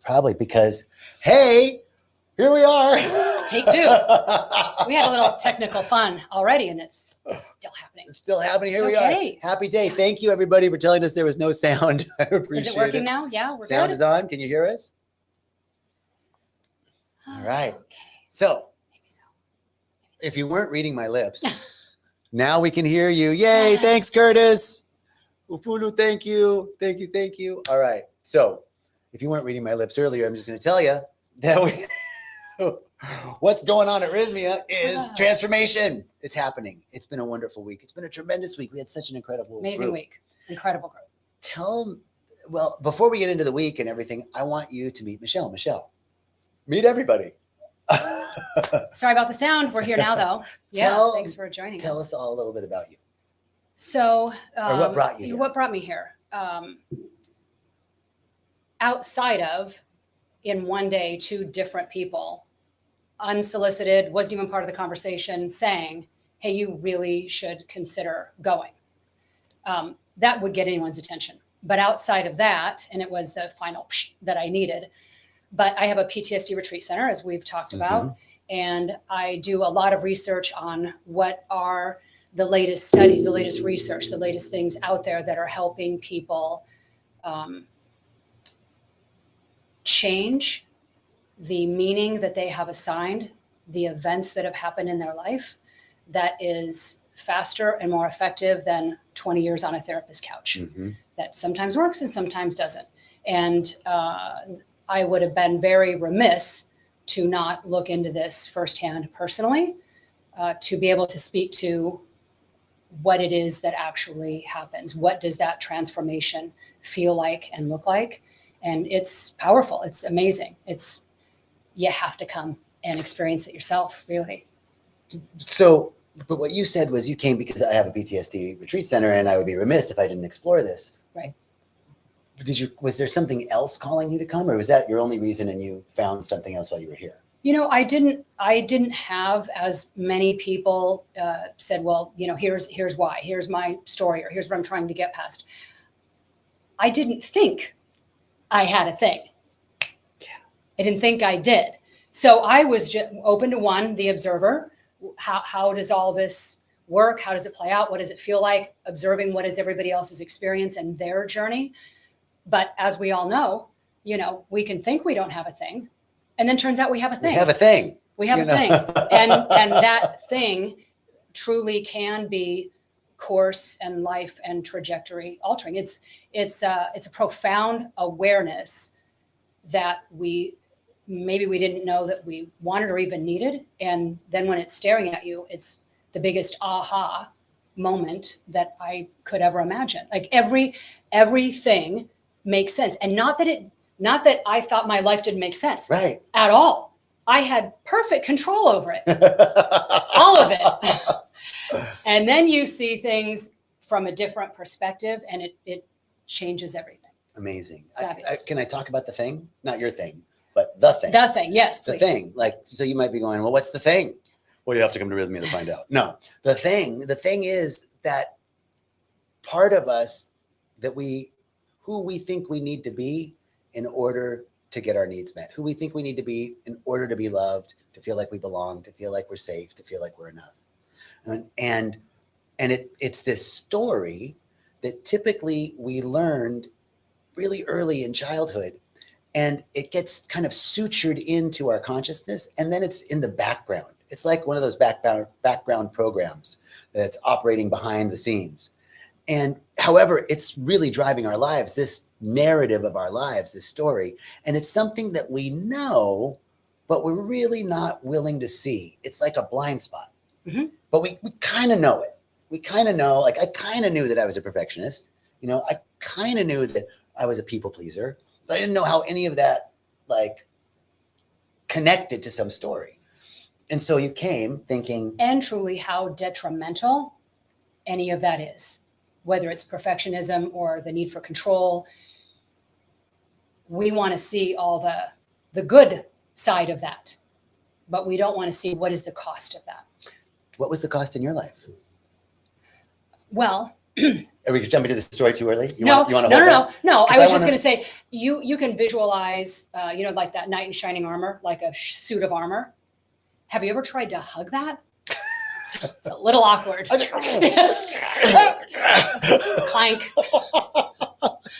Probably because, hey, here we are. Take two. We had a little technical fun already, and it's still happening. It's still happening. Here It's we okay. are. Happy day. Thank you, everybody, for telling us there was no sound. I appreciate it. Is it working now? Yeah, we're Sound good. is on. Can you hear us? All right. Okay. So, Maybe so. if you weren't reading my lips, now we can hear you. Yay. Yes. Thanks, Curtis. Ufulu, thank you. Thank you. Thank you. All right. So, if you weren't reading my lips earlier, I'm just going to tell you that what's going on at Rythmia is transformation. It's happening. It's been a wonderful week. It's been a tremendous week. We had such an incredible Amazing group. week. Incredible group. Well, before we get into the week and everything, I want you to meet Michelle. Michelle, meet everybody. Sorry about the sound. We're here now, though. Yeah, thanks for joining us. Tell us all a little bit about you. So, or what brought you here? What brought me here? Outside of, in one day, two different people, unsolicited, wasn't even part of the conversation, saying, hey, you really should consider going. That would get anyone's attention. But outside of that, and it was the final that I needed, but I have a PTSD retreat center, as we've talked about, and I do a lot of research on what are the latest studies, the latest research, the latest things out there that are helping people change the meaning that they have assigned, the events that have happened in their life, that is faster and more effective than 20 years on a therapist's couch. That sometimes works and sometimes doesn't. And I would have been very remiss to not look into this firsthand personally, to be able to speak to what it is that actually happens. What does that transformation feel like and look like? And it's powerful. It's amazing. You have to come and experience it yourself, really. So, but what you said was you came because I have a PTSD retreat center and I would be remiss if I didn't explore this. Right. Was there something else calling you to come, or was that your only reason and you found something else while you were here? You know, I didn't have as many people said, well, you know, here's why, here's my story, or here's what I'm trying to get past. I didn't think I had a thing. I didn't think I did. So I was just open to the observer. How does all this work? How does it play out? What does it feel like? Observing what is everybody else's experience and their journey. But as we all know, you know, we can think we don't have a thing, and then turns out we have a thing. We have a thing. We have a thing. And that thing truly can be course and life and trajectory altering. It's a profound awareness that maybe we didn't know that we wanted or even needed. And then when it's staring at you, it's the biggest aha moment that I could ever imagine. Like everything makes sense. And not that I thought my life didn't make sense. Right. At all. I had perfect control over it. All of it. And then you see things from a different perspective, and it changes everything. Amazing. Can I talk about the thing? Not your thing, but the thing. The thing, yes, please. The thing. Like, so you might be going, well, what's the thing? Well, you have to come to Rythmia to find out. No, the thing is that part of us who we think we need to be in order to get our needs met, who we think we need to be in order to be loved, to feel like we belong, to feel like we're safe, to feel like we're enough. And it's this story that typically we learned really early in childhood, and it gets kind of sutured into our consciousness, and then it's in the background. It's like one of those background programs that's operating behind the scenes. And however, it's really driving our lives, this narrative of our lives, this story. And it's something that we know, but we're really not willing to see. It's like a blind spot. But we kind of know it. We kind of know, like I kind of knew that I was a perfectionist. You know, I kind of knew that I was a people pleaser. But I didn't know how any of that like connected to some story. And so you came thinking. And truly how detrimental any of that is, whether it's perfectionism or the need for control. We want to see all the good side of that, but we don't want to see what is the cost of that. What was the cost in your life? Well, Are we jumping to the story too early? You No. want to hold No. 'Cause I was just wanna- going to say, you can visualize, like that knight in shining armor, like a suit of armor. Have you ever tried to hug that? It's a little awkward. Clank.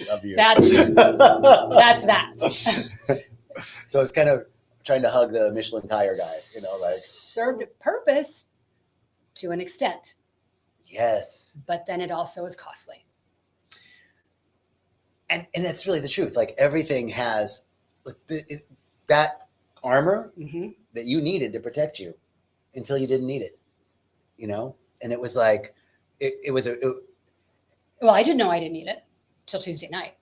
Love you. That's that. So it's kind of trying to hug the Michelin tire guy, Served a purpose to an extent, yes. but then it also is costly. And that's really the truth. Like everything has that armor that you needed to protect you until you didn't need it, and it was like, Well, I didn't know I didn't need it till Tuesday night.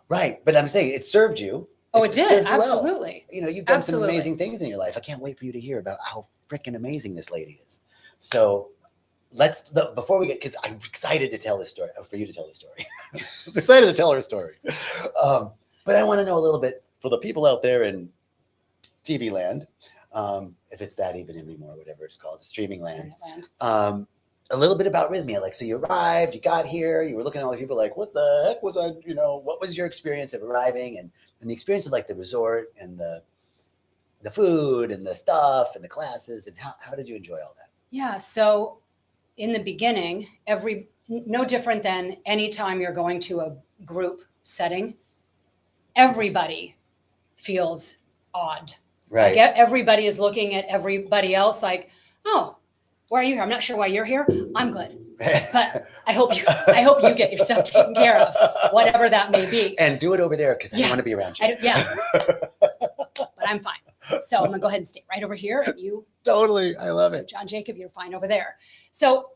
Right. But I'm saying it served you. Oh, it did. served you well. Absolutely. You've done some Absolutely. amazing things in your life. I can't wait for you to hear about how freaking amazing this lady is. So before we get, because I'm excited to tell this story, for you to tell the story. I'm excited to tell her story. But I want to know a little bit for the people out there in TV land, if it's that even anymore, whatever it's called, the streaming land. A little bit about rythmia. Like, so you arrived, you got here, you were looking at all the people like, what the heck was I, what was your experience of arriving and the experience of like the resort and the food and the stuff and the classes, and how did you enjoy all that? Yeah. So in the beginning, no different than any time you're going to a group setting, everybody feels odd. Right. Like everybody is looking at everybody else like, oh, why are you here? I'm not sure why you're here. I'm good. But I hope you get your stuff taken care of, whatever that may be. And do it over there because I don't want to be around you. But I'm fine. So I'm gonna go ahead and stay right over here. And you totally, I love it. John Jacob, you're fine over there. So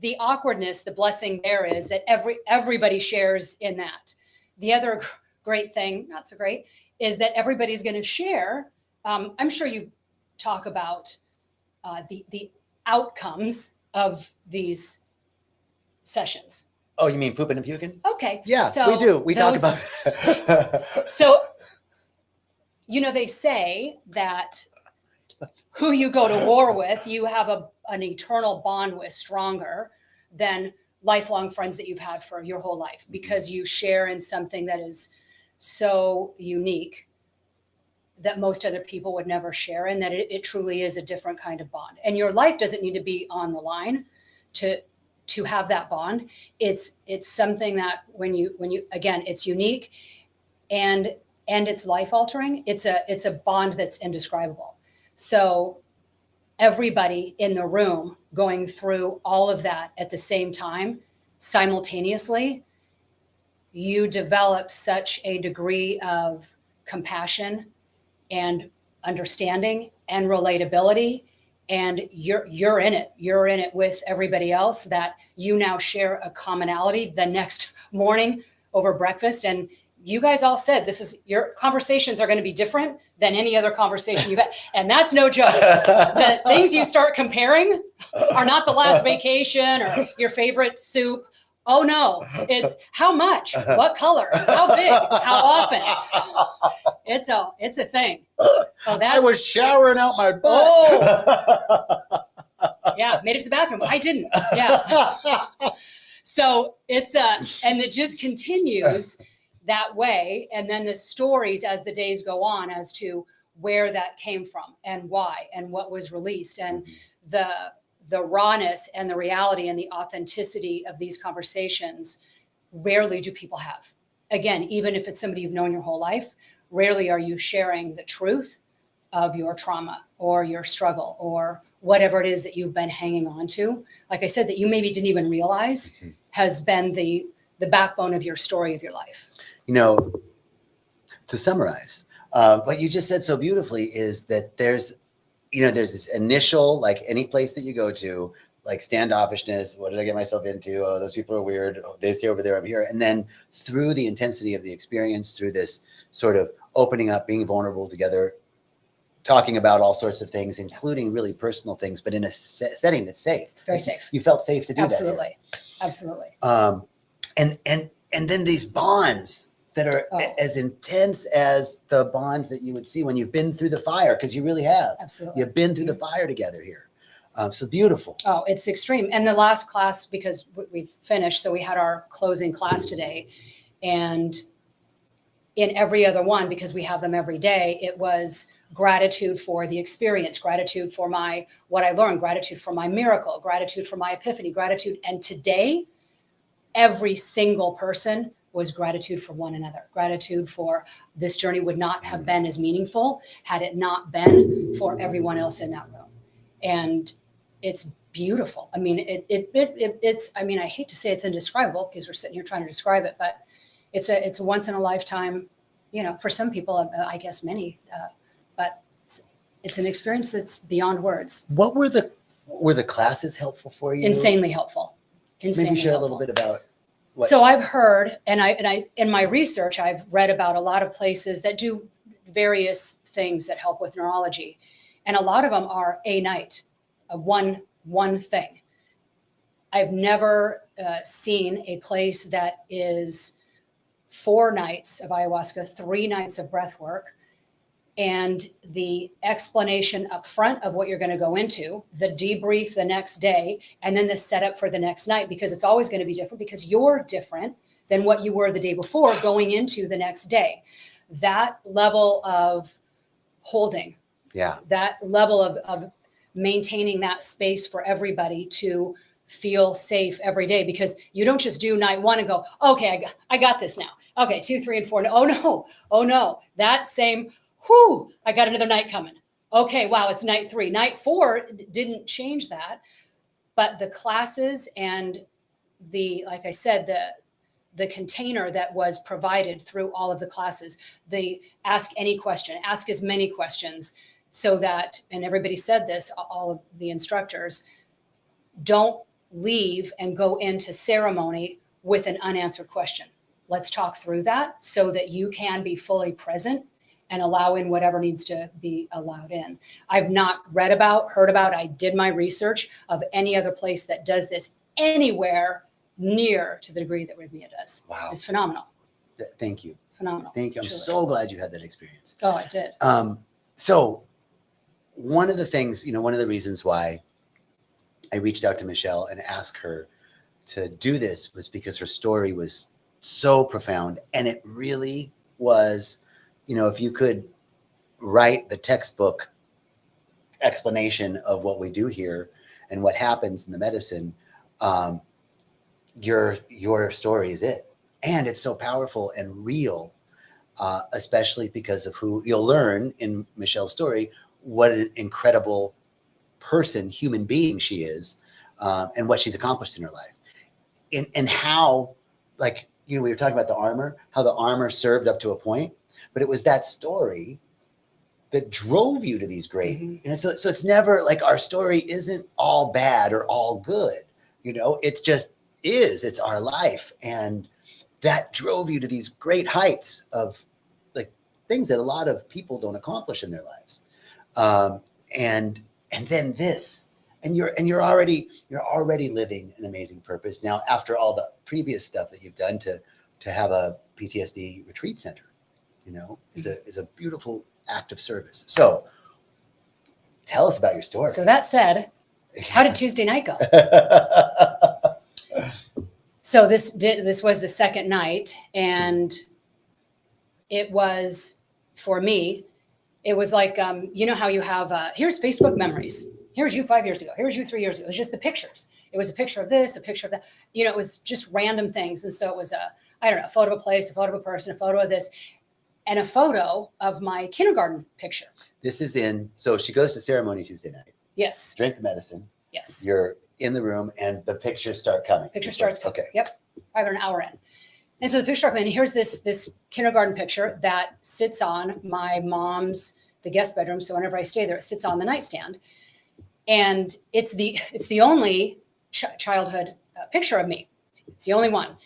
the awkwardness, the blessing there is that everybody shares in that. The other great thing, not so great, is that everybody's going to share. I'm sure you talk about the outcomes of these sessions. Oh, you mean pooping and puking? Okay. Yeah, so we do. We talk about. So, they say that who you go to war with, you have an eternal bond with stronger than lifelong friends that you've had for your whole life, because you share in something that is so unique that most other people would never share, and that it truly is a different kind of bond. And your life doesn't need to be on the line to have that bond. It's something that when you again, it's unique and it's life altering. It's a bond that's indescribable. So everybody in the room going through all of that at the same time, simultaneously, you develop such a degree of compassion and understanding and relatability, and you're in it with everybody else, that you now share a commonality the next morning over breakfast. And you guys all said your conversations are going to be different than any other conversation you've had, and that's no joke. The things you start comparing are not the last vacation or your favorite soup. Oh no, it's how much, what color, how big, how often. It's a thing. Oh, I was showering out my butt. Oh, yeah, made it to the bathroom. I didn't. Yeah. So and it just continues that way. And then the stories as the days go on as to where that came from and why and what was released, and the rawness and the reality and the authenticity of these conversations, rarely do people have. Again, even if it's somebody you've known your whole life, rarely are you sharing the truth of your trauma or your struggle or whatever it is that you've been hanging on to. Like I said, that you maybe didn't even realize has been the backbone of your story of your life. To summarize, what you just said so beautifully is that there's this initial, like any place that you go to, like standoffishness. What did I get myself into? Oh, those people are weird. Oh, this here, over there, I'm here. And then through the intensity of the experience, through this sort of opening up, being vulnerable together, talking about all sorts of things, including really personal things, but in a setting that's safe. It's very safe. You felt safe to do Absolutely. that. Absolutely. And then these bonds that are as intense as the bonds that you would see when you've been through the fire, because you really have. Absolutely. You've been through the fire together here. So beautiful. Oh, it's extreme. And the last class, because we've finished, so we had our closing class today, and in every other one, because we have them every day, it was gratitude for the experience, gratitude for what I learned, gratitude for my miracle, gratitude for my epiphany, gratitude. And today, every single person was gratitude for one another, gratitude for this journey would not have been as meaningful had it not been for everyone else in that room. And it's beautiful. I mean, it's, I mean, I hate to say it's indescribable because we're sitting here trying to describe it, but it's a once in a lifetime, for some people, I guess many, but it's an experience that's beyond words. What were the classes helpful for you? Insanely helpful. Insanely Maybe share helpful. a little bit about what. So I've heard, and I in my research, I've read about a lot of places that do various things that help with neurology, and a lot of them are a night, one thing. I've never seen a place that is 4 nights of ayahuasca, 3 nights of breath work, and the explanation up front of what you're going to go into, the debrief the next day, and then the setup for the next night, because it's always going to be different because you're different than what you were the day before going into the next day. That level of holding, that level of maintaining that space for everybody to feel safe every day, because you don't just do night 1 and go, okay, I got this now. Okay, 2, 3, and 4. Oh no. That same, I got another night coming. Okay, wow, it's night 3. Night 4 didn't change that, but the classes and like I said, the container that was provided through all of the classes, the ask any question, ask as many questions, so that, and everybody said this, all of the instructors, don't leave and go into ceremony with an unanswered question. Let's talk through that so that you can be fully present and allow in whatever needs to be allowed in. I've not heard about, I did my research of any other place that does this anywhere near to the degree that Rythmia does. Wow. It's phenomenal. Thank you. Phenomenal. Thank you. I'm Truly. so glad you had that experience. Oh, I did. So one of the things, one of the reasons why I reached out to Michelle and asked her to do this was because her story was so profound. And it really was, if you could write the textbook explanation of what we do here and what happens in the medicine, your story is it. And it's so powerful and real, especially because of who you'll learn in Michelle's story, what an incredible person, human being she is, and what she's accomplished in her life. And how, we were talking about the armor, how the armor served up to a point, but it was that story that drove you to these great, so it's never like our story isn't all bad or all good, it's just it's our life. And that drove you to these great heights of things that a lot of people don't accomplish in their lives. And then this, and you're already living an amazing purpose now after all the previous stuff that you've done to have a PTSD retreat center, is a beautiful act of service. So tell us about your story. So that said, how did Tuesday night go? So this was the second night, and it was, for me, it was like, how you have, here's Facebook memories. Here's you 5 years ago. Here's you 3 years ago. It was just the pictures. It was a picture of this, a picture of that. It was just random things. And so it was a photo of a place, a photo of a person, a photo of this, and a photo of my kindergarten picture. This is so she goes to ceremony Tuesday night. Yes. Drink the medicine. Yes. You're in the room and the pictures start coming. Picture starts coming. Okay. Yep. About an hour in. And so the picture, and here's this kindergarten picture that sits on my mom's, the guest bedroom. So whenever I stay there, it sits on the nightstand. And it's the only childhood picture of me. It's the only one.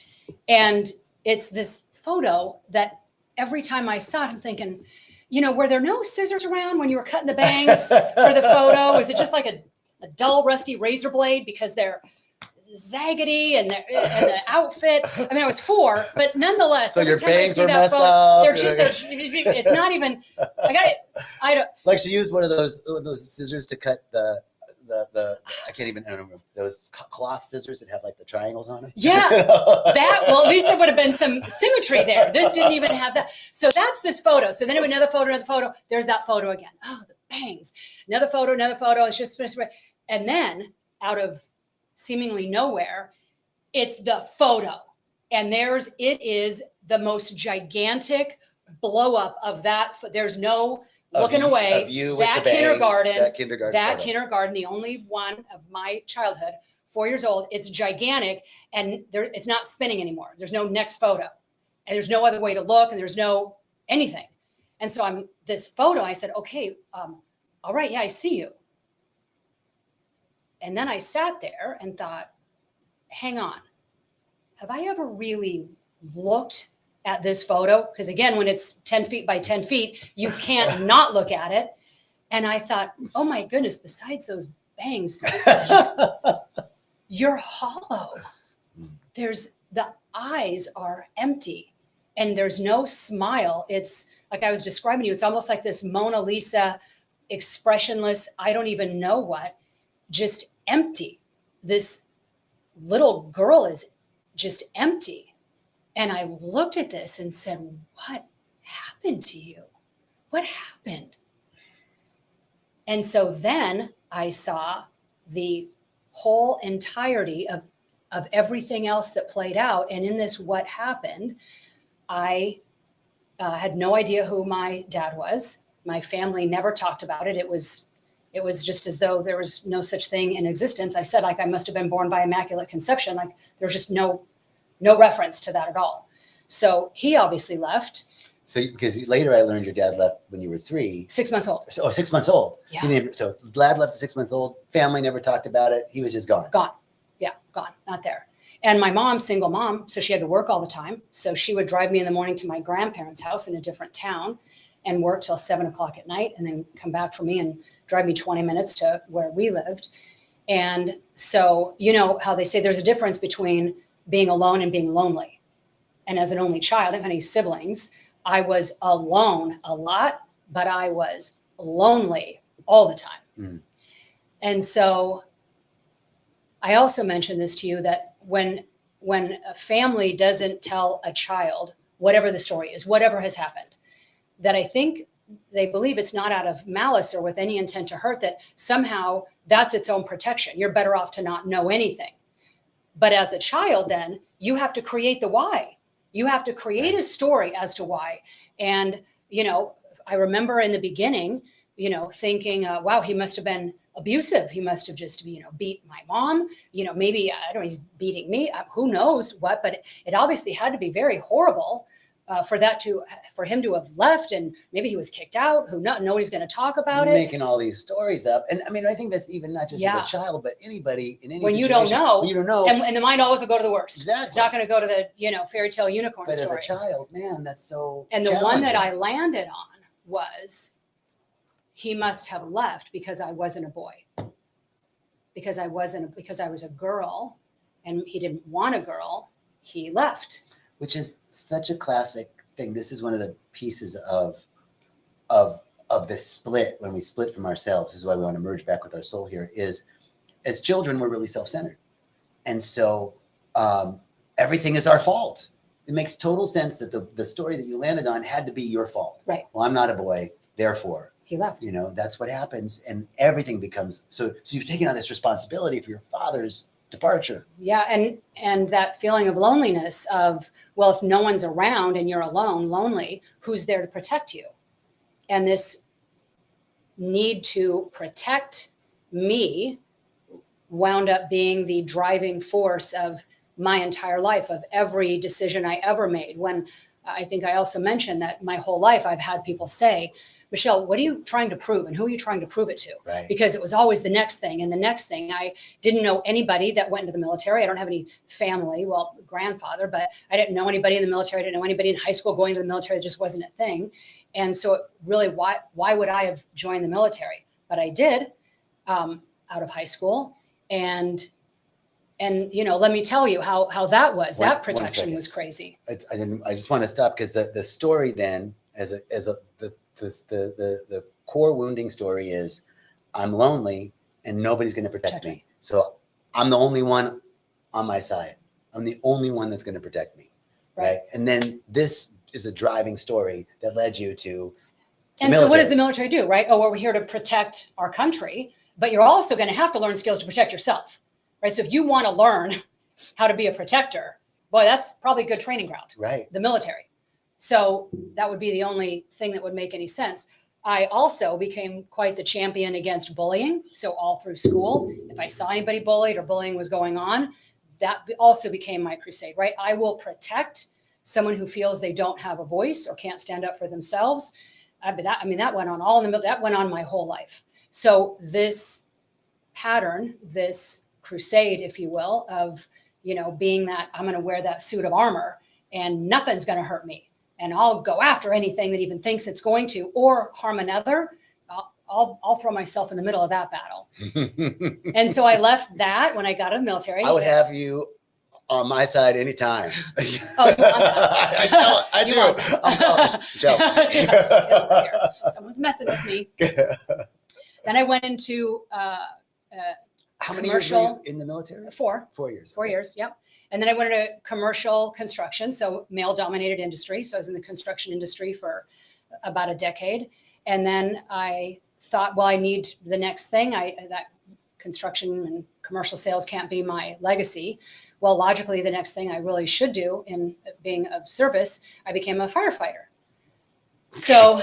And it's this photo that every time I saw it, I'm thinking, were there no scissors around when you were cutting the bangs for the photo? Is it just like a dull, rusty razor blade because they're zaggedy and the outfit? I mean, I was 4, but nonetheless, so every your time I bangs see were that messed photo, up. it's not even. I don't. Like she used one of those scissors to cut the I can't even, I don't remember, those cloth scissors that have like the triangles on them. Yeah, well, at least there would have been some symmetry there. This didn't even have that. So that's this photo. So then another photo. There's that photo again. Oh, the bangs. Another photo. It's just, and then out of seemingly nowhere, it's the photo. And it is the most gigantic blow up of that. There's no looking away. Of you that with the bangs, kindergarten, photo. kindergarten, the only one of my childhood, 4 years old. It's gigantic, and it's not spinning anymore. There's no next photo, and there's no other way to look, and there's no anything. And so this photo. I said, okay, all right, yeah, I see you. And then I sat there and thought, hang on, have I ever really looked at this photo? Because again, when it's 10 feet by 10 feet, you can't not look at it. And I thought, oh my goodness, besides those bangs, you're hollow. The eyes are empty and there's no smile. It's like I was describing to you, it's almost like this Mona Lisa, expressionless, I don't even know what, just empty. This little girl is just empty. And I looked at this and said, what happened to you? What happened? And so then I saw the whole entirety of everything else that played out. And in this, what happened, I had no idea who my dad was. My family never talked about it. It was just as though there was no such thing in existence. I said, like, I must have been born by immaculate conception. Like, there's just no reference to that at all. So he obviously left. So, because later I learned your dad left when you were 3. 6 months old. Oh, 6 months old. Yeah. So dad left at 6 months old. Family never talked about it. He was just gone. Gone. Yeah, gone. Not there. And my mom, single mom, so she had to work all the time. So she would drive me in the morning to my grandparents' house in a different town and work till 7 o'clock at night, and then come back for me and drive me 20 minutes to where we lived. And so, you know how they say there's a difference between being alone and being lonely. And as an only child, I didn't have any siblings. I was alone a lot, but I was lonely all the time. Mm. And so I also mentioned this to you, that when a family doesn't tell a child, whatever the story is, whatever has happened, that I think they believe it's not out of malice or with any intent to hurt, that somehow that's its own protection. You're better off to not know anything. But as a child, then you have to create the why. You have to create a story as to why. And, you know, I remember in the beginning, you know, thinking, wow, he must have been abusive. He must have just, you know, beat my mom. You know, maybe, I don't know, he's beating me. Who knows what, but it obviously had to be very horrible for him to have left, and maybe he was kicked out. Nobody's going to talk about it. Making all these stories up, and I mean, I think that's even not just as a child, but anybody in any when situation. You don't know, and the mind always will go to the worst. Exactly, it's not going to go to the fairy tale unicorn but story. But as a child, man, that's so. And the one that I landed on was, he must have left because I wasn't a boy, because I was a girl, and he didn't want a girl. He left. Which is such a classic thing. This is one of the pieces of this split, when we split from ourselves. This is why we want to merge back with our soul here, is as children, we're really self-centered. And so everything is our fault. It makes total sense that the story that you landed on had to be your fault. Right. Well, I'm not a boy, therefore. He left. You know, that's what happens. And everything becomes, so you've taken on this responsibility for your father's departure. Yeah. And that feeling of loneliness of, well, if no one's around and you're alone, lonely, who's there to protect you? And this need to protect me wound up being the driving force of my entire life, of every decision I ever made. When I think I also mentioned that my whole life I've had people say, Michelle, what are you trying to prove? And who are you trying to prove it to? Right. Because it was always the next thing and the next thing. I didn't know anybody that went into the military. I don't have any family, well, grandfather, but I didn't know anybody in the military. I didn't know anybody in high school going to the military. It just wasn't a thing. And so really, why would I have joined the military? But I did out of high school. And let me tell you how that was. That protection was crazy. I just want to stop, because the story then, the core wounding story is, I'm lonely, and nobody's going to protect me. So I'm the only one on my side. I'm the only one that's going to protect me. Right. And then this is a driving story that led you to and so what does the military do, right? Oh, well, we're here to protect our country, but you're also going to have to learn skills to protect yourself, right? So if you want to learn how to be a protector, boy, that's probably a good training ground, right? The military. So that would be the only thing that would make any sense. I also became quite the champion against bullying. So all through school, if I saw anybody bullied or bullying was going on, that also became my crusade, right? I will protect someone who feels they don't have a voice or can't stand up for themselves. That went on all in the middle. That went on my whole life. So this pattern, this crusade, if you will, of, being that I'm going to wear that suit of armor and nothing's going to hurt me. And I'll go after anything that even thinks it's going to or harm another. I'll throw myself in the middle of that battle. And so I left that when I got out of the military. I would have you on my side anytime. Oh, you want that? I do. I'm Joe. Get over here. Someone's messing with me. Then I went into how many years were you in the military? 4. 4 years. 4 years. Yep. And then I went into commercial construction, so male-dominated industry. So I was in the construction industry for about a decade, and then I thought, well, I need the next thing. That construction and commercial sales can't be my legacy. Well, logically, the next thing I really should do in being of service, I became a firefighter. So,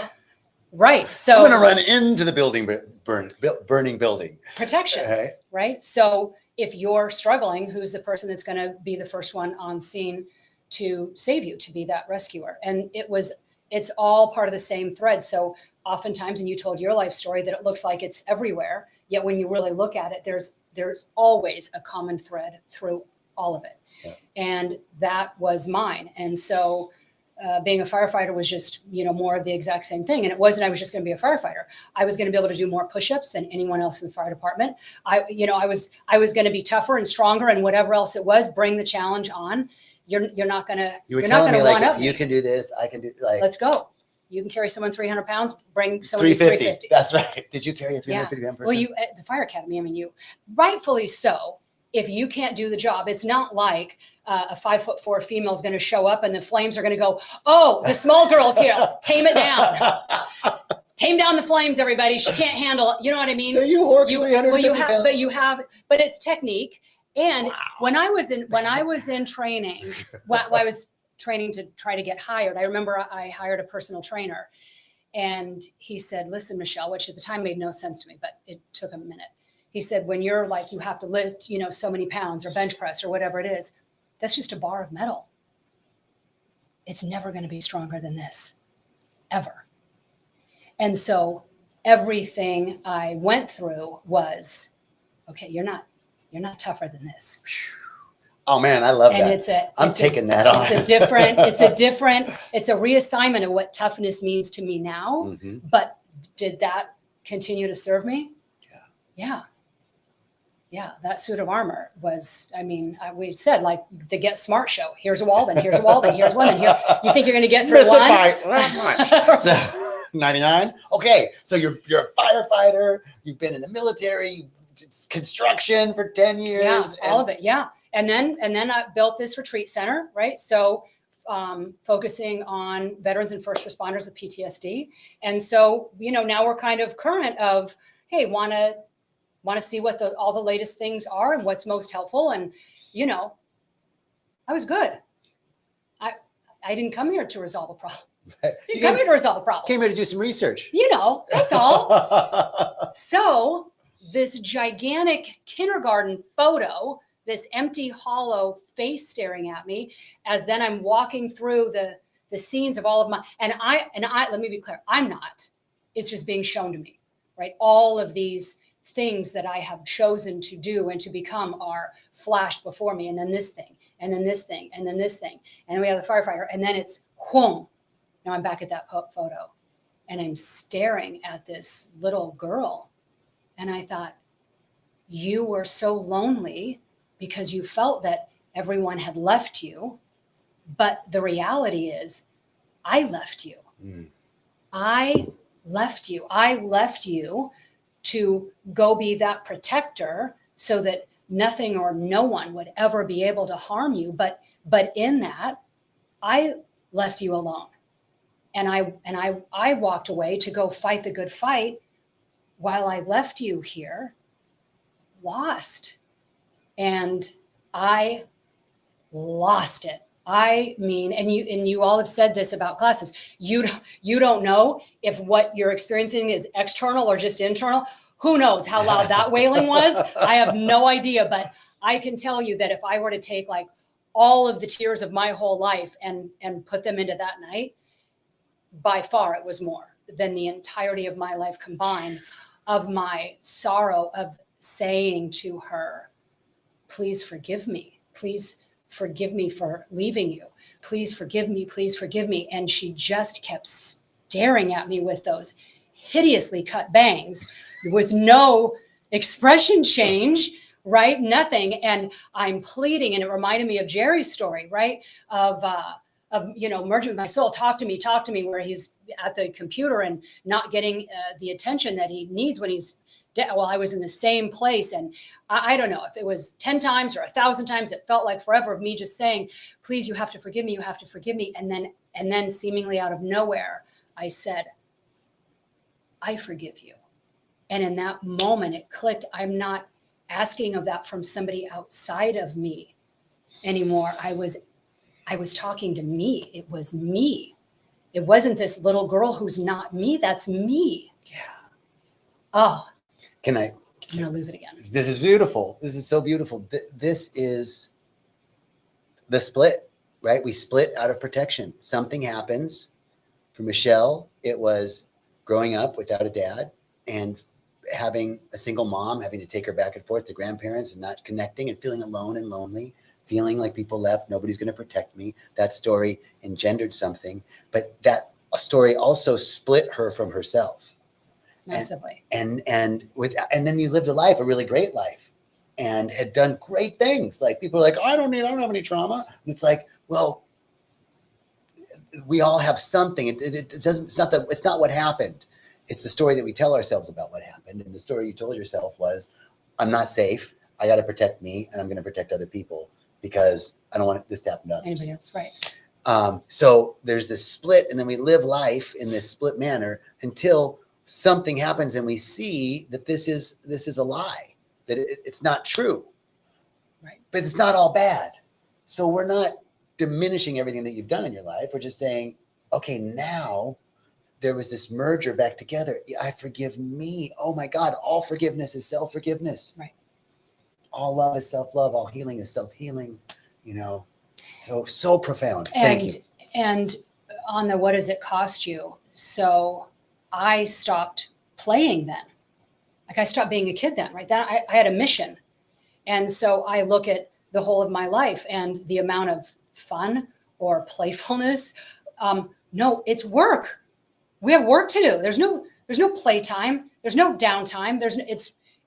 right. So I'm going to run into the building, burning building. Protection, right? So if you're struggling, who's the person that's going to be the first one on scene to save you, to be that rescuer? And it's all part of the same thread. So oftentimes, and you told your life story, that it looks like it's everywhere. Yet when you really look at it, there's always a common thread through all of it. Yeah. And that was mine. And so being a firefighter was just, more of the exact same thing. And it wasn't, I was just going to be a firefighter. I was going to be able to do more push-ups than anyone else in the fire department. I was going to be tougher and stronger and whatever else it was, bring the challenge on. You're not going to, you were telling me, like, if you can do this, I can do, like, let's go. You can carry someone 300 pounds, bring someone 350. That's right. Did you carry a 350 pound person? Well, at the fire academy, you rightfully so. If you can't do the job, it's not like a 5'4" female is going to show up and the flames are going to go, oh, the small girl's here. Tame it down. Tame down the flames, everybody. She can't handle it. You know what I mean? So you hork 350 pounds. But it's technique. And when I was in training, I was training to try to get hired. I remember I hired a personal trainer, and he said, listen, Michelle, which at the time made no sense to me, but it took a minute. He said, when you're like, you have to lift, so many pounds or bench press or whatever it is, that's just a bar of metal. It's never going to be stronger than this, ever. And so everything I went through was, okay, you're not tougher than this. Oh man, I love and that. I'm taking that on. It's a reassignment of what toughness means to me now. Mm-hmm. But did that continue to serve me? Yeah, that suit of armor was, we said, like the Get Smart show. Here's a wall, then here's a wall, then here's one, then here. You think you're going to get through one? That much. So, 99? Okay, so you're a firefighter. You've been in the military, construction for 10 years. Yeah, all of it, yeah. And then I built this retreat center, right? So focusing on veterans and first responders with PTSD. And so, now we're kind of current of, hey, want to see what all the latest things are and what's most helpful. And, I was good. I didn't come here to resolve a problem. You come here to resolve a problem. Came here to do some research. That's all. So this gigantic kindergarten photo, this empty, hollow face staring at me, as then I'm walking through the scenes of all of my, and I, let me be clear, I'm not. It's just being shown to me, right? All of these things that I have chosen to do and to become are flashed before me. And then this thing, and then this thing, and then this thing. And then we have the firefighter, and then it's whoom. Now I'm back at that photo, and I'm staring at this little girl. And I thought, you were so lonely because you felt that everyone had left you. But the reality is, I left you. I left you. I left you to go be that protector so that nothing or no one would ever be able to harm you. But in that, I left you alone. And I walked away to go fight the good fight while I left you here lost. And I lost it. I mean, and you all have said this about classes. You don't know if what you're experiencing is external or just internal. Who knows how loud that wailing was? I have no idea, but I can tell you that if I were to take like all of the tears of my whole life and put them into that night, by far it was more than the entirety of my life combined, of my sorrow of saying to her, please forgive me. Please forgive me for leaving you. Please forgive me. Please forgive me. And she just kept staring at me with those hideously cut bangs with no expression change, right? Nothing. And I'm pleading. And it reminded me of Jerry's story, right? Of merging with my soul. Talk to me, where he's at the computer and not getting the attention that he needs when he's dead. Well, I was in the same place. And I don't know if it was 10 times or 1,000 times, it felt like forever of me just saying, please, you have to forgive me. You have to forgive me. And then seemingly out of nowhere, I said, I forgive you. And in that moment it clicked. I'm not asking of that from somebody outside of me anymore. I was talking to me. It was me. It wasn't this little girl who's not me. That's me. Yeah. Oh, I'm going to lose it again. This is beautiful. This is so beautiful. This is the split, right? We split out of protection. Something happens. For Michelle, it was growing up without a dad and having a single mom, having to take her back and forth to grandparents and not connecting and feeling alone and lonely, feeling like people left, nobody's going to protect me. That story engendered something, but that story also split her from herself. Massively. And then you lived a really great life and had done great things. Like people are like, I don't have any trauma. And it's like, well, we all have something. It's not what happened. It's the story that we tell ourselves about what happened. And the story you told yourself was, I'm not safe. I got to protect me, and I'm going to protect other people because I don't want this to happen to others. Anybody else, right? So there's this split, and then we live life in this split manner until something happens and we see that this is a lie, that it's not true. Right. But it's not all bad. So we're not diminishing everything that you've done in your life. We're just saying, okay, now there was this merger back together. I forgive me. Oh my God, all forgiveness is self-forgiveness. Right. All love is self-love. All healing is self-healing. So profound. Thank you. And on the, what does it cost you? So I stopped playing then. Like I stopped being a kid then, right? Then I had a mission. And so I look at the whole of my life and the amount of fun or playfulness. No, it's work. We have work to do. There's no playtime. There's no downtime.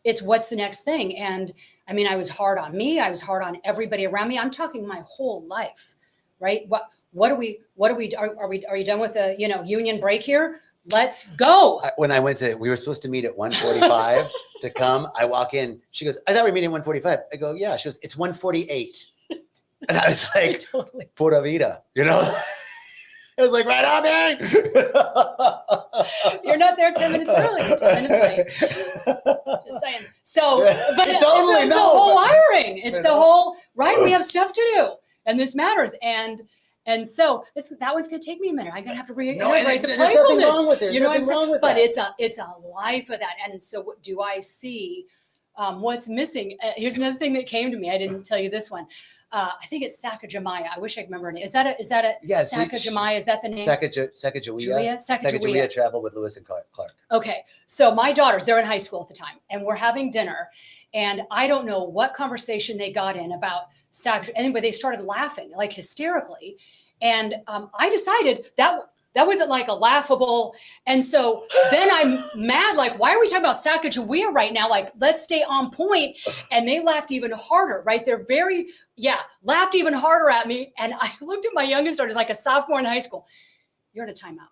It's what's the next thing. And I mean, I was hard on me. I was hard on everybody around me. I'm talking my whole life, right? Are you done with the, union break here? Let's go. When we were supposed to meet at 1:45 to come. I walk in. She goes, I thought we were meeting at 1:45. I go, yeah. She goes, it's 1:48. And I was like, totally. Pura vida, I was like, right on, man. You're not there 10 minutes early, 10 minutes late. Just saying. So, but totally it's the whole wiring. It's the whole, right? We have stuff to do and this matters. And so that one's going to take me a minute. I'm going to have to reiterate the playfulness. There's nothing wrong with it. There's nothing wrong with but that. it's a life of that. And so what do I see? What's missing? Here's another thing that came to me. I didn't tell you this one. I think it's Sacagawea. I wish I could remember her name. Is that a Sacagawea? Is that the name? Sacagawea traveled with Lewis and Clark. Okay. So my daughters, they're in high school at the time, and we're having dinner, and I don't know what conversation they got in about Sacagawea. Anyway, they started laughing like hysterically. And I decided that wasn't like a laughable. And so then I'm mad, like, why are we talking about Sacagawea right now? Like, let's stay on point. And they laughed even harder, right? They're laughed even harder at me. And I looked at my youngest daughter, like a sophomore in high school. You're in a timeout.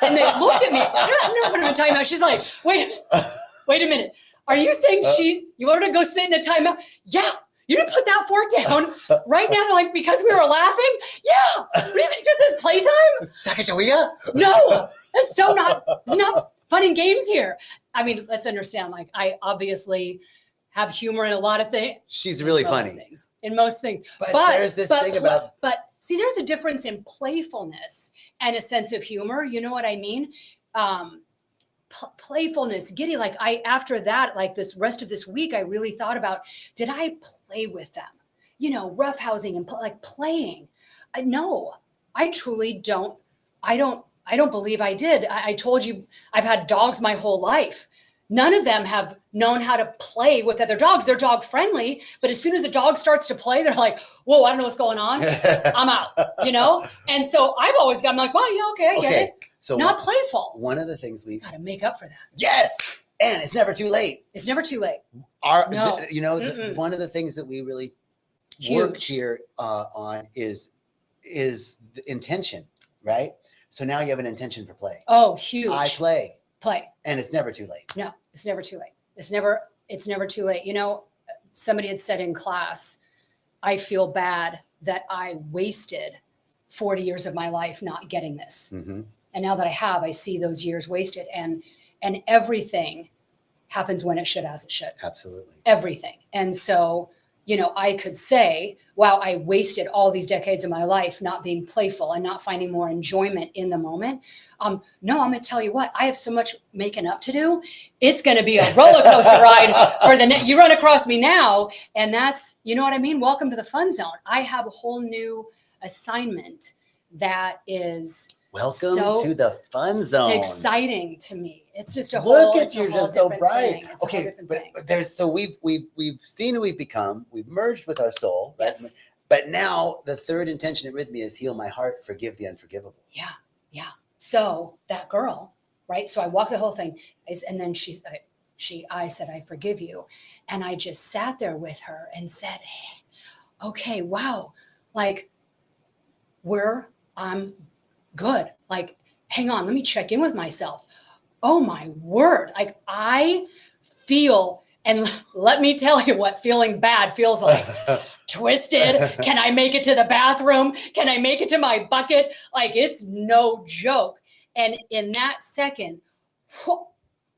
And they looked at me. I'm not putting in a timeout. She's like, wait a minute. Wait a minute. Are you saying you want her to go sit in a timeout? Yeah. You didn't put that fork down right now, like, because we were laughing? Yeah. What do you think this is, playtime? Sacagawea? No, it's not fun and games here. I mean, let's understand, like, I obviously have humor in a lot of things. She's really funny. In most things. But there's this thing about... But see, there's a difference in playfulness and a sense of humor. You know what I mean? Playfulness, giddy. Like, after that, like, this rest of this week, I really thought about, did I play with them? You know, roughhousing and like playing. No, I truly don't. I don't believe I did. I told you, I've had dogs my whole life. None of them have known how to play with other dogs. They're dog friendly, but as soon as a dog starts to play, they're like, whoa, I don't know what's going on. I'm out, you know? And so I'm like, well, yeah, okay, I get it. So not playful. One of the things we got to make up for that. Yes. And it's never too late. It's never too late. One of the things that we really work here on is the intention, right? So now you have an intention for play. Oh, huge. I play. And it's never too late. No, it's never too late. It's never too late. You know, somebody had said in class, I feel bad that I wasted 40 years of my life not getting this. Mm-hmm. And now that I have, I see those years wasted, and everything happens when it should, as it should. Absolutely. Everything. And so, you know, I could say, wow, I wasted all these decades of my life not being playful and not finding more enjoyment in the moment. No, I'm going to tell you what, I have so much making up to do. It's going to be a roller coaster ride for you run across me now. And that's, you know what I mean? Welcome to the fun zone. I have a whole new assignment that is welcome to the fun zone. Exciting to me. It's just a look whole, at you, just so bright. It's okay, but there's we've seen who we've become. We've merged with our soul. Right? Yes. But now the third intention at Rythmia is heal my heart, forgive the unforgivable. Yeah, yeah. So that girl, right? So I walked the whole thing, and then I said, I forgive you, and I just sat there with her and said, hey, okay, wow, like I'm good. Like, hang on, let me check in with myself. Oh my word. Like, I feel, and let me tell you what feeling bad feels like. Twisted. Can I make it to the bathroom? Can I make it to my bucket? Like, it's no joke. And in that second,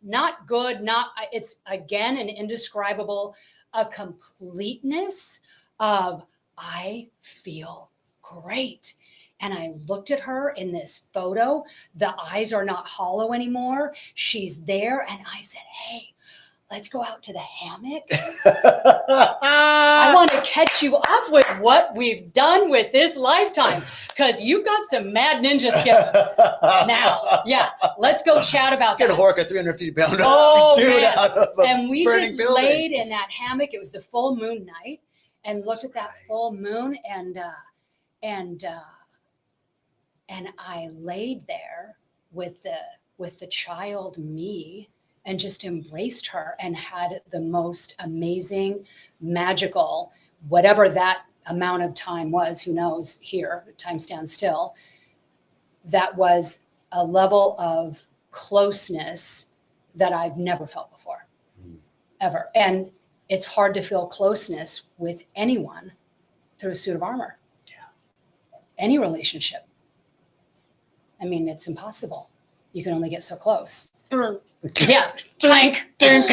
not good, it's again, an indescribable, a completeness of, I feel great. And I looked at her in this photo. The eyes are not hollow anymore. She's there. And I said, hey, let's go out to the hammock. I want to catch you up with what we've done with this lifetime, because you've got some mad ninja skills now. Yeah, let's go chat about that. Get a hork a 350-pound dude out of a and we just building. Laid in that hammock. It was the full moon night, and looked at that full moon, and I laid there with the child me and just embraced her and had the most amazing, magical, whatever that amount of time was, who knows, here, time stands still. That was a level of closeness that I've never felt before, ever. And it's hard to feel closeness with anyone through a suit of armor. Yeah. Any relationship. I mean, it's impossible. You can only get so close. Yeah, tank, dink.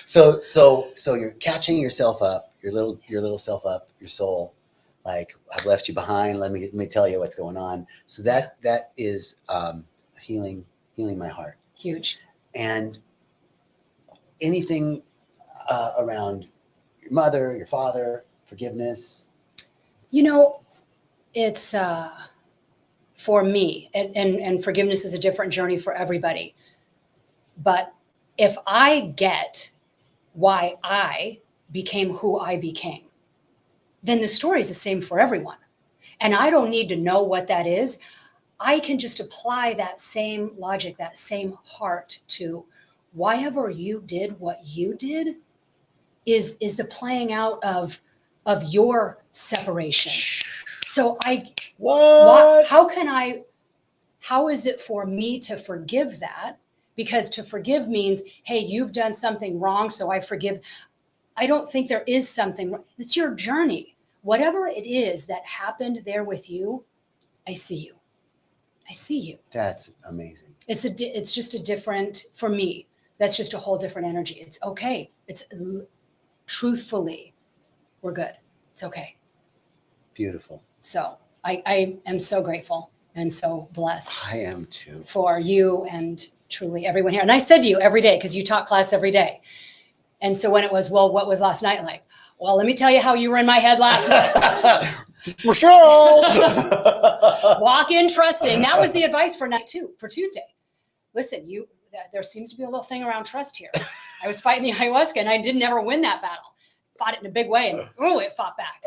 So you're catching yourself up, your little self up, your soul. Like, I've left you behind. Let me tell you what's going on. So that is healing my heart. Huge. And anything around your mother, your father, forgiveness. You know, it's for me, and forgiveness is a different journey for everybody. But if I get why I became who I became, then the story is the same for everyone. And I don't need to know what that is. I can just apply that same logic, that same heart to why ever you did what you did is the playing out of your separation. So how is it for me to forgive that? Because to forgive means, hey, you've done something wrong, so I forgive. I don't think there is something wrong. It's your journey. Whatever it is that happened there with you, I see you. I see you. That's amazing. It's just a different, for me, that's just a whole different energy. It's okay. It's truthfully, we're good. It's okay. Beautiful. So I am so grateful and so blessed I am too. for you and truly everyone here. And I said to you every day, because you taught class every day. And so when it was, well, what was last night like? Well, let me tell you how you were in my head last night. Michelle! Walk in trusting. That was the advice for night 2, for Tuesday. Listen, there seems to be a little thing around trust here. I was fighting the ayahuasca and I didn't ever win that battle. Fought it in a big way and it fought back.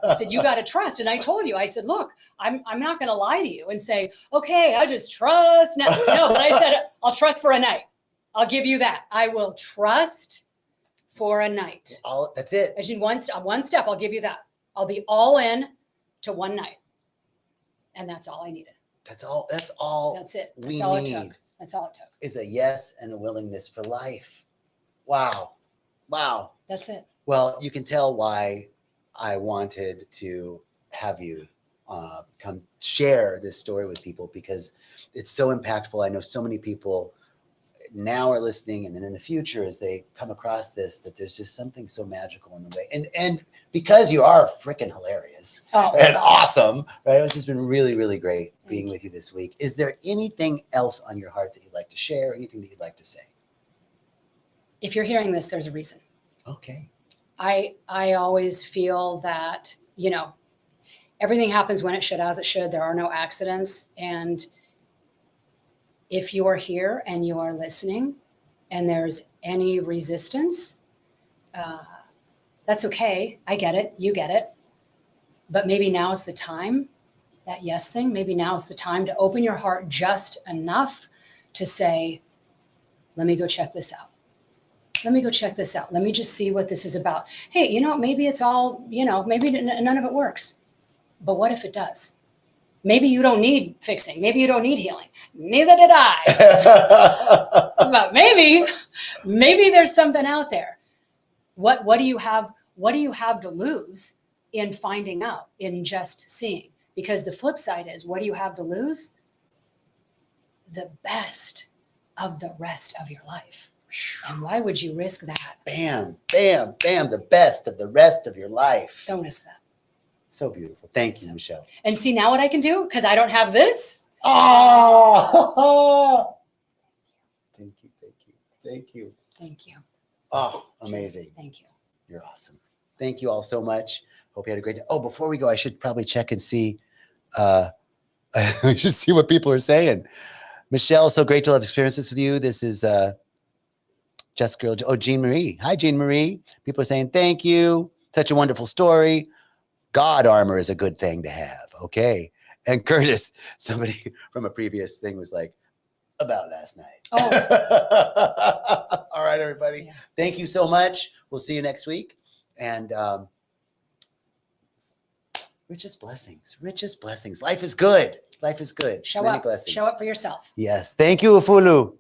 He said, you got to trust. And I told you, I said, look, I'm not going to lie to you and say, okay, I just trust. No, but I said, I'll trust for a night. I'll give you that. I will trust for a night. That's it. As in one step, I'll give you that. I'll be all in to one night. And that's all I needed. That's all. That's it. That's we all need. it took. That's all it took. Is a yes and a willingness for life. Wow. That's it. Well, you can tell why I wanted to have you come share this story with people, because it's so impactful. I know so many people now are listening, and then in the future, as they come across this, that there's just something so magical in the way. And because you are freaking hilarious and awesome, right? It's just been really, really great being with you this week. Is there anything else on your heart that you'd like to share? Anything that you'd like to say? If you're hearing this, there's a reason. Okay. I always feel that, everything happens when it should, as it should. There are no accidents. And if you are here and you are listening and there's any resistance, that's okay. I get it. You get it. But maybe now is the time, that yes thing, maybe now is the time to open your heart just enough to say, let me go check this out. Let me go check this out. Let me just see what this is about. Hey, maybe it's all, maybe none of it works. But what if it does? Maybe you don't need fixing. Maybe you don't need healing. Neither did I. But maybe there's something out there. What do you have to lose in finding out, in just seeing? Because the flip side is, what do you have to lose? The best of the rest of your life. And why would you risk that? Bam, bam, bam. The best of the rest of your life. Don't risk that. So beautiful. Thank you, Michelle. And see now what I can do, because I don't have this. Oh, thank you. Thank you. Oh, amazing. Thank you. You're awesome. Thank you all so much. Hope you had a great day. Oh, before we go, I should probably check and see. I should see what people are saying. Michelle, so great to have experienced this with you. This is Jessica. Oh, Jean Marie. Hi, Jean Marie. People are saying thank you. Such a wonderful story. God armor is a good thing to have. Okay. And Curtis, somebody from a previous thing was like, about last night. Oh. All right, everybody. Yeah. Thank you so much. We'll see you next week. And richest blessings. Life is good. Show up. Blessings. Show up for yourself. Yes. Thank you, Ufulu.